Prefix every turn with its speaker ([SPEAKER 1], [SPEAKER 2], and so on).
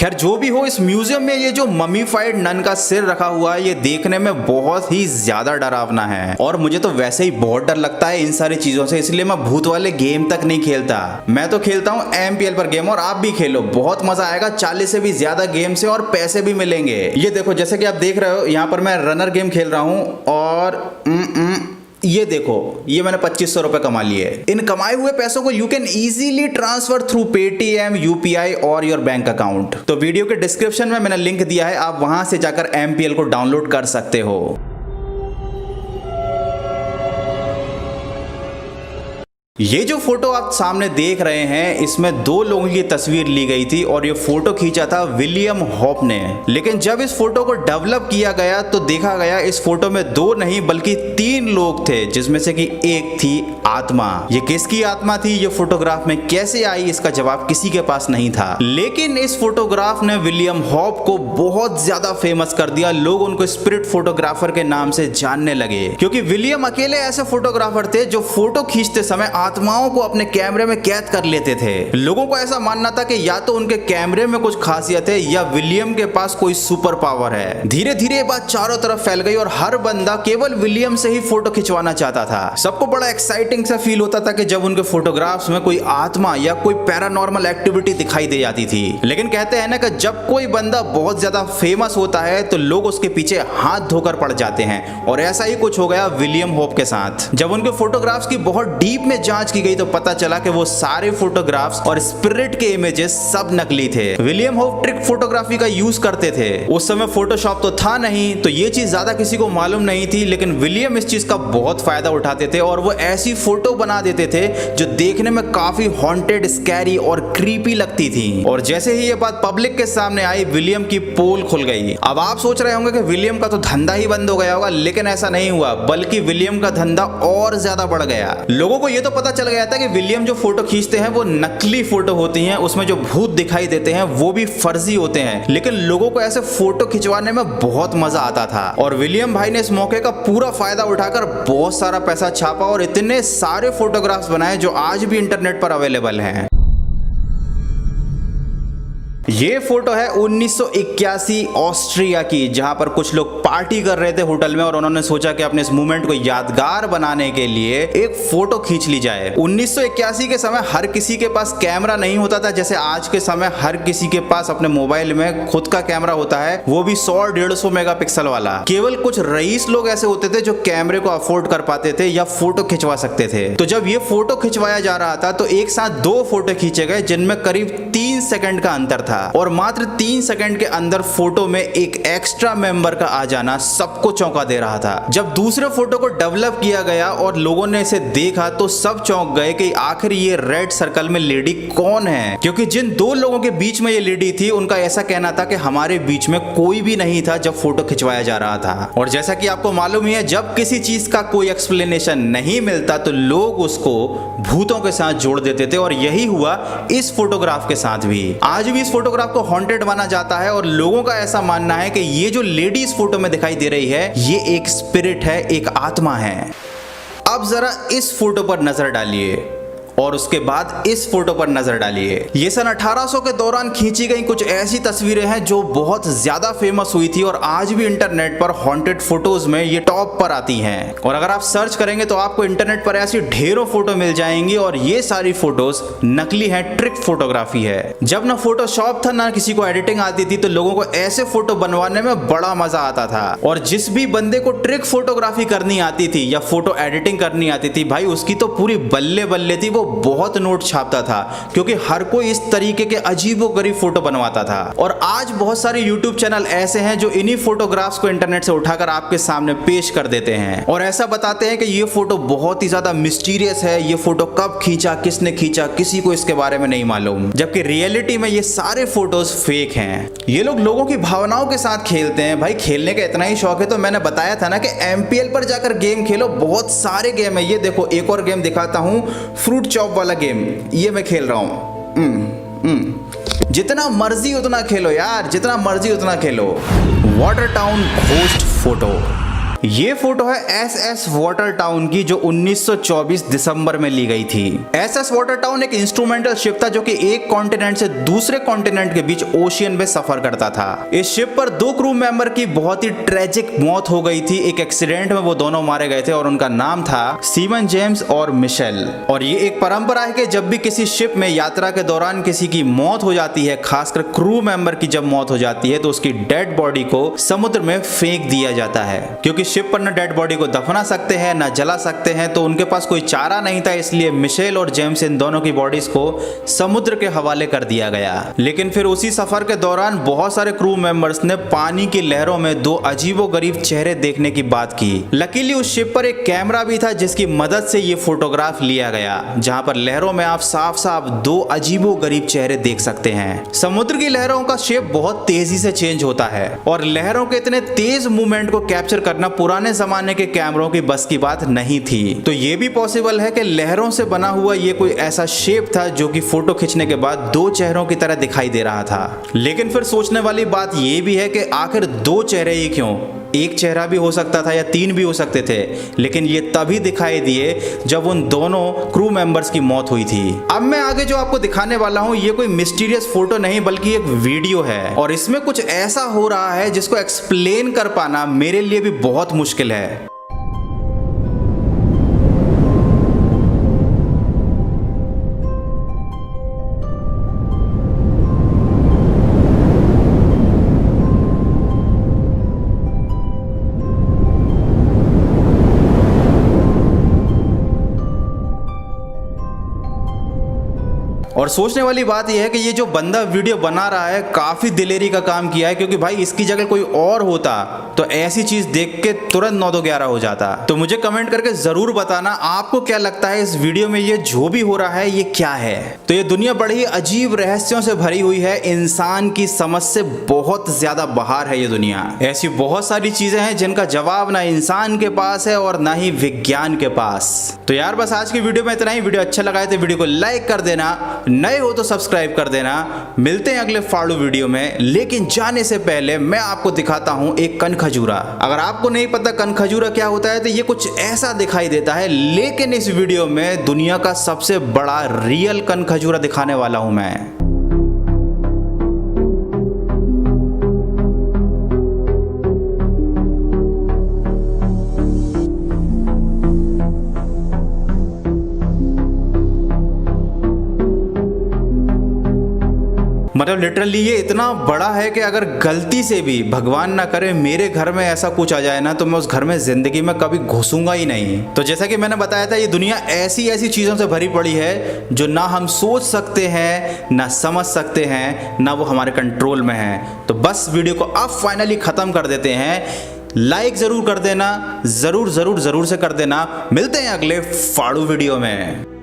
[SPEAKER 1] खैर जो भी हो, इस म्यूजियम में ये जो ममीफाइड नन का सिर रखा हुआ है ये देखने में बहुत ही ज्यादा डरावना है और मुझे तो वैसे ही बहुत डर लगता है इन सारी चीजों से, इसलिए मैं भूत वाले गेम तक नहीं खेलता। मैं तो खेलता हूँ MPL पर गेम और आप भी खेलो, बहुत मजा आएगा। 40 से भी ज्यादा गेम से और पैसे भी मिलेंगे। ये देखो जैसे कि आप देख रहे हो यहाँ पर मैं रनर गेम खेल रहा हूँ और ये देखो ये मैंने 2500 रुपए कमा लिए। इन कमाए हुए पैसों को you can easily transfer through Paytm, UPI और योर बैंक अकाउंट। तो वीडियो के डिस्क्रिप्शन में मैंने लिंक दिया है, आप वहां से जाकर MPL को डाउनलोड कर सकते हो। ये जो फोटो आप सामने देख रहे हैं इसमें 2 लोगों की तस्वीर ली गई थी और ये फोटो खींचा था विलियम होप ने। लेकिन जब इस फोटो को डेवलप किया गया तो देखा गया इस फोटो में 2 नहीं बल्कि 3 लोग थे, जिसमें से कि एक थी आत्मा। ये किसकी आत्मा थी, ये फोटोग्राफ में कैसे आई, इसका जवाब किसी के पास नहीं था। लेकिन इस फोटोग्राफ ने विलियम होप को बहुत ज्यादा फेमस कर दिया। लोग उनको स्पिरिट फोटोग्राफर के नाम से जानने लगे क्योंकि विलियम अकेले ऐसे फोटोग्राफर थे जो फोटो खींचते समय आत्माओं को अपने कैमरे में कैद कर लेते थे। लोगों को ऐसा मानना था कि या तो उनके कैमरे में कुछ खासियत है या विलियम के पास कोई सुपर पावर है। धीरे धीरे ये बात चारों तरफ फैल गई और हर बंदा केवल विलियम से ही फोटो खिंचवाना चाहता था। सबको बड़ा एक्साइटिंग सा फील होता था कि जब उनके फोटोग्राफ्स में कोई आत्मा या कोई पैरानॉर्मल एक्टिविटी दिखाई दे जाती थी। लेकिन कहते हैं ना कि जब कोई बंदा बहुत ज्यादा फेमस होता है तो लोग उसके पीछे हाथ धोकर पड़ जाते हैं और ऐसा ही कुछ हो गया विलियम होप के साथ। जब उनके फोटोग्राफ्स की बहुत डीप में जांच की गई तो पता चला कि वो सारे फोटोग्राफ्स और स्पिरिट के इमेजेस सब नकली थे। विलियम होप ट्रिक फोटोग्राफी का यूज करते थे। उस समय फोटोशॉप तो था नहीं तो ये चीज ज्यादा किसी को मालूम नहीं थी, लेकिन विलियम इस चीज का बहुत फायदा उठाते थे और वो ऐसी फोटो बना देते थे जो देखने में काफी हॉन्टेड, स्कैरी और क्रीपी लगती थी। और जैसे ही ये बात पब्लिक के सामने आई विलियम की पोल खुल गई। अब आप सोच रहे होंगे कि विलियम का तो धंधा ही बंद हो गया होगा, लेकिन ऐसा नहीं हुआ, बल्कि विलियम का धंधा और ज्यादा बढ़ गया। लोगों को ये तो पता चल गया था कि विलियम जो फोटो खींचते हैं वो नकली फोटो होती हैं, उसमें जो भूत दिखाई देते हैं वो भी फर्जी होते हैं, लेकिन लोगों को ऐसे फोटो खिंचवाने में बहुत मजा आता था। और विलियम भाई ने इस मौके का पूरा फायदा उठाकर बहुत सारा पैसा छापा और इतने सारे फोटोग्राफ्स बनाए जो आज भी इंटरनेट पर अवेलेबल हैं। ये फोटो है 1981 ऑस्ट्रिया की, जहां पर कुछ लोग पार्टी कर रहे थे होटल में और उन्होंने सोचा कि अपने इस मूवमेंट को यादगार बनाने के लिए एक फोटो खींच ली जाए। 1981 के समय हर किसी के पास कैमरा नहीं होता था जैसे आज के समय हर किसी के पास अपने मोबाइल में खुद का कैमरा होता है, वो भी 100-150 मेगापिक्सल वाला। केवल कुछ रईस लोग ऐसे होते थे जो कैमरे को अफोर्ड कर पाते थे या फोटो खिंचवा सकते थे। तो जब ये फोटो खिंचवाया जा रहा था तो एक साथ 2 फोटो खींचे गए जिनमें करीब 3 सेकंड का अंतर था और मात्र 3 सेकंड के अंदर फोटो में एक एक्स्ट्रा मेंबर का आ जाना सबको चौंका दे रहा था। जब दूसरे फोटो को डेवलप किया गया और लोगों ने इसे देखा तो सब चौंक गए कि आखिर ये रेड सर्कल में लेडी कौन है, क्योंकि जिन 2 लोगों के बीच में ये लेडी थी उनका ऐसा कहना था कि हमारे बीच में कोई भी नहीं था जब फोटो खिंचवाया जा रहा था। और जैसा कि आपको मालूम ही है जब किसी चीज का कोई एक्सप्लेनेशन नहीं मिलता तो लोग उसको भूतों के साथ जोड़ देते थे और यही हुआ इस फोटोग्राफ के साथ भी। आज भी इस फोटोग्राफ को हॉन्टेड माना जाता है और लोगों का ऐसा मानना है कि ये जो लेडी इस फोटो में दिखाई दे रही है ये एक स्पिरिट है, एक आत्मा है। अब जरा इस फोटो पर नजर डालिए और उसके बाद इस फोटो पर नजर डालिए। ये सन 1800 के दौरान खींची गई कुछ ऐसी तस्वीरें हैं जो बहुत ज्यादा फेमस हुई थी और आज भी इंटरनेट पर हॉन्टेड फोटोज में ये टॉप पर आती हैं। और अगर आप सर्च करेंगे तो आपको इंटरनेट पर ऐसी ढेरों फोटो मिल जाएंगी और ये सारी फोटोज नकली है, ट्रिक फोटोग्राफी है। जब ना फोटोशॉप था ना किसी को एडिटिंग आती थी तो लोगों को ऐसे फोटो बनवाने में बड़ा मजा आता था। और जिस भी बंदे को ट्रिक फोटोग्राफी करनी आती थी या फोटो एडिटिंग करनी आती थी भाई उसकी तो पूरी बल्ले बल्ले थी, वो बहुत नोट छापता था क्योंकि हर कोई इस तरीके के अजीबोगरीब फोटो बनवाता था। और आज बहुत सारे YouTube चैनल ऐसे हैं जो इन्हीं फोटोग्राफ्स को इंटरनेट से उठाकर आपके सामने पेश कर देते हैं और ऐसा बताते हैं कि ये फोटो बहुत ही ज्यादा मिस्टीरियस है, ये फोटो कब खींचा, किसने खींचा, किसी को इसके बारे में नहीं मालूम, जबकि रियलिटी में ये सारे फोटोज फेक हैं। ये लोग लोगों की भावनाओं के साथ खेलते हैं। भाई खेलने का इतना ही शौक है तो मैंने बताया था ना कि MPL पर जाकर गेम खेलो, बहुत सारे गेम है। ये देखो एक और गेम दिखाता हूँ, फ्रूट चॉप वाला गेम, ये मैं खेल रहा हूँ। जितना मर्जी उतना खेलो यार, जितना मर्जी उतना खेलो। Water town ghost photo. ये फोटो है SS वाटर टाउन की, जो 1924 दिसंबर में ली गई थी। SS वाटर टाउन एक इंस्ट्रूमेंटल शिप था जो कि एक कॉन्टिनेंट से दूसरे कॉन्टिनेंट के बीच ओशियन में सफर करता था। इस शिप पर 2 क्रू मेंबर की बहुत ही ट्रेजिक मौत हो गई थी। एक एक्सीडेंट में वो दोनों मारे गए थे और उनका नाम था सीमन जेम्स और मिशेल। और ये एक परंपरा है कि जब भी किसी शिप में यात्रा के दौरान किसी की मौत हो जाती है, खासकर क्रू मेंबर की जब मौत हो जाती है, तो उसकी डेड बॉडी को समुद्र में फेंक दिया जाता है। क्योंकि शिप पर न डेड बॉडी को दफना सकते हैं न जला सकते हैं, तो उनके पास कोई चारा नहीं था, इसलिए मिशेल और जेम्स इन दोनों की बॉडीज को समुद्र के हवाले कर दिया गया। लेकिन फिर उसी सफर के दौरान बहुत सारे क्रू मेंबर्स ने पानी की लहरों में 2 अजीबोगरीब चेहरे देखने की बात की। लकीली उस शिप पर एक कैमरा भी था जिसकी मदद से ये फोटोग्राफ लिया गया, जहां पर लहरों में आप साफ साफ 2 अजीबोगरीब चेहरे देख सकते हैं। समुद्र की लहरों का शेप बहुत तेजी से चेंज होता है और लहरों के इतने तेज मूवमेंट को कैप्चर करना पुराने जमाने के कैमरों की बस की बात नहीं थी। तो ये भी पॉसिबल है कि लहरों से बना हुआ ये कोई ऐसा शेप था जो कि फोटो खींचने के बाद 2 चेहरों की तरह दिखाई दे रहा था। लेकिन फिर सोचने वाली बात ये भी है कि आखिर 2 चेहरे ही क्यों? एक चेहरा भी हो सकता था या 3 भी हो सकते थे, लेकिन ये तभी दिखाई दिए जब उन दोनों क्रू मेंबर्स की मौत हुई थी। अब मैं आगे जो आपको दिखाने वाला हूँ ये कोई मिस्टीरियस फोटो नहीं बल्कि एक वीडियो है, और इसमें कुछ ऐसा हो रहा है जिसको एक्सप्लेन कर पाना मेरे लिए भी बहुत मुश्किल है। और सोचने वाली बात यह है कि ये जो बंदा वीडियो बना रहा है काफी दिलेरी का काम किया है, क्योंकि भाई इसकी जगह कोई और होता तो ऐसी चीज देख के तुरंत 9-2-11 हो जाता। तो मुझे कमेंट करके जरूर बताना आपको क्या लगता है इस वीडियो में ये जो भी हो रहा है ये क्या है। तो ये दुनिया बड़ी ही अजीब रहस्यों से भरी हुई है, इंसान की समझ से बहुत ज्यादा बाहर है ये दुनिया। ऐसी बहुत सारी चीजें हैं जिनका जवाब ना इंसान के पास है और ना ही विज्ञान के पास। तो यार बस आज की वीडियो में इतना ही। वीडियो अच्छा लगा है तो वीडियो को लाइक कर देना, नए हो तो सब्सक्राइब कर देना। मिलते हैं अगले फाड़ू वीडियो में, लेकिन जाने से पहले मैं आपको दिखाता हूं एक कनखजूरा। अगर आपको नहीं पता कनखजूरा क्या होता है तो ये कुछ ऐसा दिखाई देता है, लेकिन इस वीडियो में दुनिया का सबसे बड़ा रियल कनखजूरा दिखाने वाला हूं मैं। मतलब लिटरली ये इतना बड़ा है कि अगर गलती से भी भगवान ना करे मेरे घर में ऐसा कुछ आ जाए ना, तो मैं उस घर में जिंदगी में कभी घुसूंगा ही नहीं। तो जैसा कि मैंने बताया था ये दुनिया ऐसी ऐसी चीज़ों से भरी पड़ी है जो ना हम सोच सकते हैं, ना समझ सकते हैं, ना वो हमारे कंट्रोल में है। तो बस वीडियो को अब फाइनली ख़त्म कर देते हैं। लाइक ज़रूर कर देना, ज़रूर ज़रूर ज़रूर से कर देना। मिलते हैं अगले फाड़ू वीडियो में।